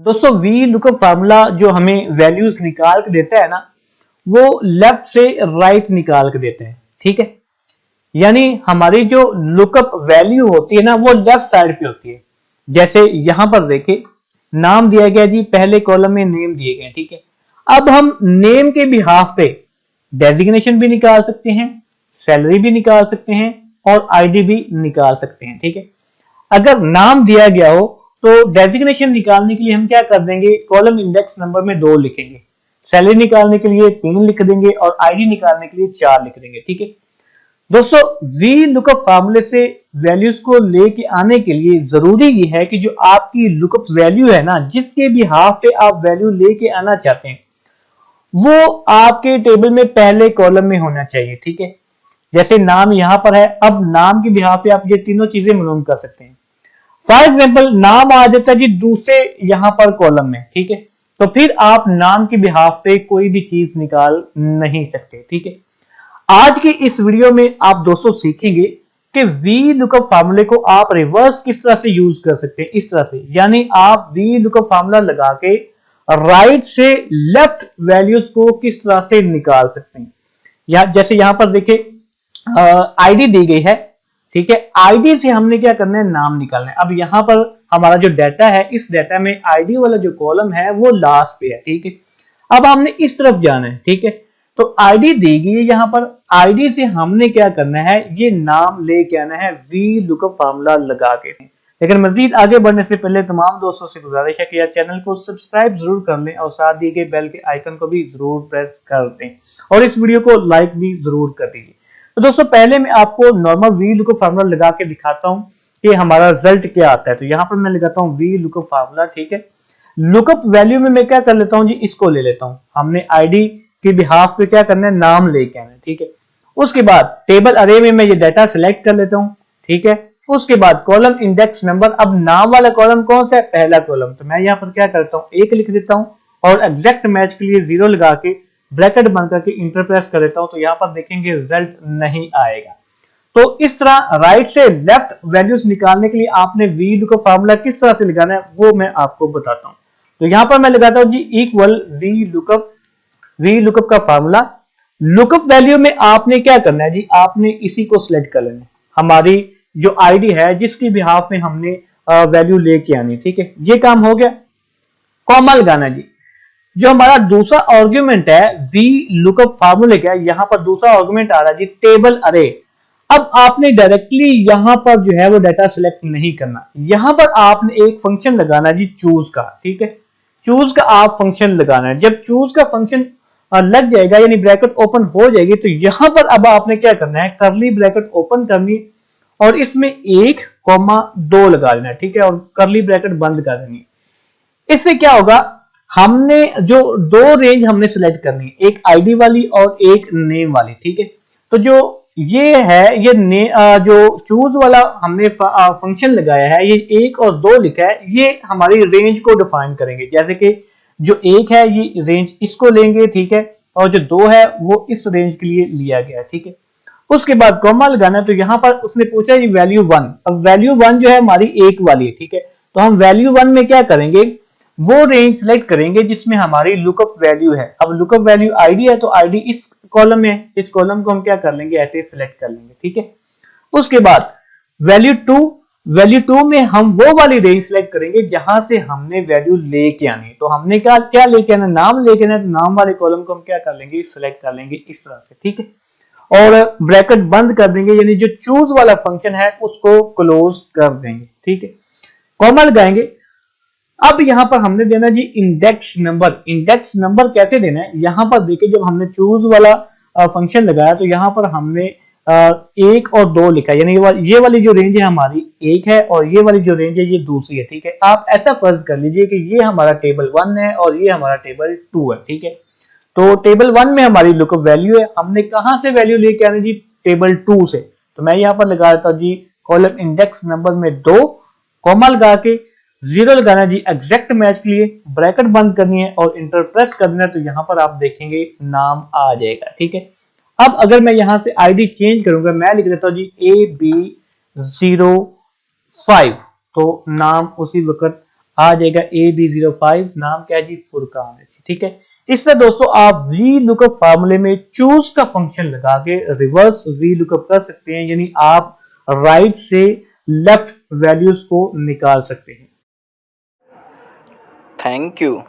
दोस्तों V lookup formula जो हमें वैल्यूज निकाल के देता है ना, वो लेफ्ट से राइट निकाल के देते हैं। ठीक है, यानी हमारी जो लुकअप वैल्यू होती है ना, वो लेफ्ट साइड पे होती है। जैसे यहां पर देखिए, नाम दिया गया जी, पहले कॉलम में नेम दिए गए। ठीक है, अब हम नेम के बिहाफ पे डेजिग्नेशन भी निकाल सकते हैं, सैलरी भी निकाल सकते हैं और आईडी भी निकाल सकते हैं। ठीक है, अगर नाम दिया गया हो तो डेजिग्नेशन निकालने के लिए हम क्या कर देंगे, कॉलम इंडेक्स नंबर में 2 लिखेंगे, सैलरी निकालने के लिए 3 लिख देंगे और आईडी निकालने के लिए 4 लिख देंगे। ठीक है दोस्तों, वी लुकअप फार्मूले से वैल्यूज को लेके आने के लिए जरूरी ये है कि जो आपकी लुकअप वैल्यू है ना, जिसके भी हाफ पे आप वैल्यू लेके आना चाहते हैं, वो आपके टेबल में पहले कॉलम में होना चाहिए। ठीक है, जैसे नाम यहां पर है, अब नाम के बिहाफ पे आप ये तीनों चीजें मालूम कर सकते हैं। फॉर एग्जाम्पल नाम आ जाता है जी दूसरे यहां पर कॉलम में। ठीक है, तो फिर आप नाम के बिहाफ पे कोई भी चीज निकाल नहीं सकते। ठीक है, आज की इस वीडियो में आप दोस्तों सीखेंगे कि वी लुकअप फार्मूले को आप रिवर्स किस तरह से यूज कर सकते हैं। इस तरह से, यानी आप वी लुकअप फार्मूला लगा के राइट से लेफ्ट वैल्यूज को किस तरह से निकाल सकते हैं। या जैसे यहां पर देखिए आईडी दी गई है। ठीक है, आईडी से हमने क्या करना है, नाम निकालना है। अब यहां पर हमारा जो डाटा है, इस डाटा में आईडी वाला जो कॉलम है वो लास्ट पे है। ठीक है, अब हमने इस तरफ जाना है। ठीक है, तो आईडी दी गई है, यहां पर आईडी से हमने क्या करना है, ये नाम लेके आना है वी लुकअप फार्मूला लगा के। लेकिन मजीद आगे बढ़ने से पहले तमाम दोस्तों से गुजारिश है कि यार चैनल को सब्सक्राइब जरूर कर लें और साथ दिए गए बेल के आइकन को भी जरूर प्रेस कर दें और इस वीडियो को लाइक भी जरूर कर दीजिए। तो दोस्तों पहले मैं आपको नॉर्मल वी लुकअप फार्मूला लगा के दिखाता हूं कि हमारा रिजल्ट क्या आता है। तो यहां पर मैं लगाता हूं वी लुकअप फार्मूला। ठीक है, लुकअप वैल्यू में मैं क्या कर लेता हूं जी, इसको ले लेता हूं। हमने आईडी के बिहाफ पे क्या करना है, नाम लेके आना है। ठीक है, उसके बाद टेबल अरे में मैं ये डाटा सिलेक्ट कर लेता हूं। ठीक है, उसके बाद कॉलम इंडेक्स नंबर, अब नाम वाला कॉलम कौन सा है, पहला कॉलम, तो मैं यहां पर क्या करता हूं, 1 लिख देता हूं और एग्जैक्ट मैच के लिए 0 लगा के ब्रैकेट बंद करके इंटर प्रेस कर देता हूं। तो यहां पर देखेंगे रिजल्ट नहीं आएगा। तो इस तरह राइट से लेफ्ट वैल्यूज निकालने के लिए आपने वी लुकअप फार्मूला किस तरह से लगाना है वो मैं आपको बताता हूं। तो यहां पर मैं लगाता हूं जी इक्वल वी लुकअप का फार्मूला। लुकअप वैल्यू में आपने क्या करना है जी, आपने इसी को सिलेक्ट कर लेना है, हमारी जो आईडी है जिसकी बिहाफ में हमने वैल्यू लेके आनी। ठीक है, ये काम हो गया। कॉमा लगाना जी, जो हमारा दूसरा आर्गुमेंट है वी लुकअप फार्मूले का, यहां पर दूसरा आर्गुमेंट आ रहा है जी टेबल अरे। अब आपने डायरेक्टली यहां पर जो है वो डाटा सिलेक्ट नहीं करना, यहां पर आपने एक फंक्शन लगाना जी चूज का। ठीक है, चूज का आप फंक्शन लगाना है। जब चूज का फंक्शन लग जाएगा यानी ब्रैकेट ओपन हो जाएगी, तो यहां पर अब आपने क्या करना है, करली ब्रैकेट ओपन करनी और इसमें 1,2 लगा लेना है। ठीक है, और करली ब्रैकेट बंद कर देनी है। इससे क्या होगा, हमने जो 2 रेंज हमने सिलेक्ट करनी है, एक आईडी वाली और एक नेम वाली। ठीक है, तो जो ये है ये जो चूज वाला हमने फंक्शन लगाया है, ये 1 और 2 लिखा है, ये हमारी रेंज को डिफाइन करेंगे। जैसे कि जो 1 है ये रेंज इसको लेंगे। ठीक है, और जो 2 है वो इस रेंज के लिए लिया गया है। ठीक है, उसके बाद कॉमा लगाना है। तो यहां पर उसने पूछा ये वैल्यू 1, अब वैल्यू 1 जो है हमारी 1 वाली है। ठीक है, तो हम वैल्यू 1 में क्या करेंगे, वो रेंज सिलेक्ट करेंगे जिसमें हमारी लुकअप वैल्यू है। अब लुकअप वैल्यू आईडी है, तो आईडी इस कॉलम में है, इस कॉलम को हम क्या कर लेंगे, ऐसे सिलेक्ट कर लेंगे। ठीक है, उसके बाद वैल्यू 2 में हम वो वाली रेंज सिलेक्ट करेंगे जहां से हमने वैल्यू लेके आनी। तो हमने क्या लेके आना, नाम लेके आना, तो नाम वाले कॉलम को हम क्या कर लेंगे, सिलेक्ट कर लेंगे इस तरह से। ठीक है, और ब्रैकेट बंद कर देंगे, यानी जो चूज वाला फंक्शन है उसको क्लोज कर देंगे। ठीक है, कॉमा लगाएंगे। अब यहां पर हमने देना जी इंडेक्स नंबर। इंडेक्स नंबर कैसे देना है, यहां पर देखिए जब हमने चूज वाला फंक्शन लगाया तो यहां पर हमने 1 और 2 लिखा, यानी ये वाली जो रेंज है हमारी 1 है और ये वाली जो रेंज है ये दूसरी है। ठीक है, आप ऐसा फर्ज कर लीजिए कि ये हमारा टेबल 1 है और ये हमारा टेबल 2 है। ठीक है, तो टेबल 1 में हमारी लुकअप वैल्यू है, हमने कहां से वैल्यू लेके आनी जी, टेबल 2 से। तो मैं यहां पर लगा देता हूं जी कॉलम इंडेक्स नंबर में 2, कॉमा लगा के 0 लगाना जी एग्जैक्ट मैच के लिए, ब्रैकेट बंद करनी है और इंटर प्रेस करना है। तो यहां पर आप देखेंगे नाम आ जाएगा। ठीक है, अब अगर मैं यहां से आईडी चेंज करूंगा, मैं लिख देता हूं जी AB05, तो नाम उसी वक्त आ जाएगा AB05, नाम क्या है जी, फुरकान है। ठीक है, इससे दोस्तों आप वी लुकअप फार्मूले में चूज का फंक्शन लगा के रिवर्स वी लुकअप कर सकते हैं, यानी आप राइट से लेफ्ट वैल्यूज को निकाल सकते हैं। Thank you.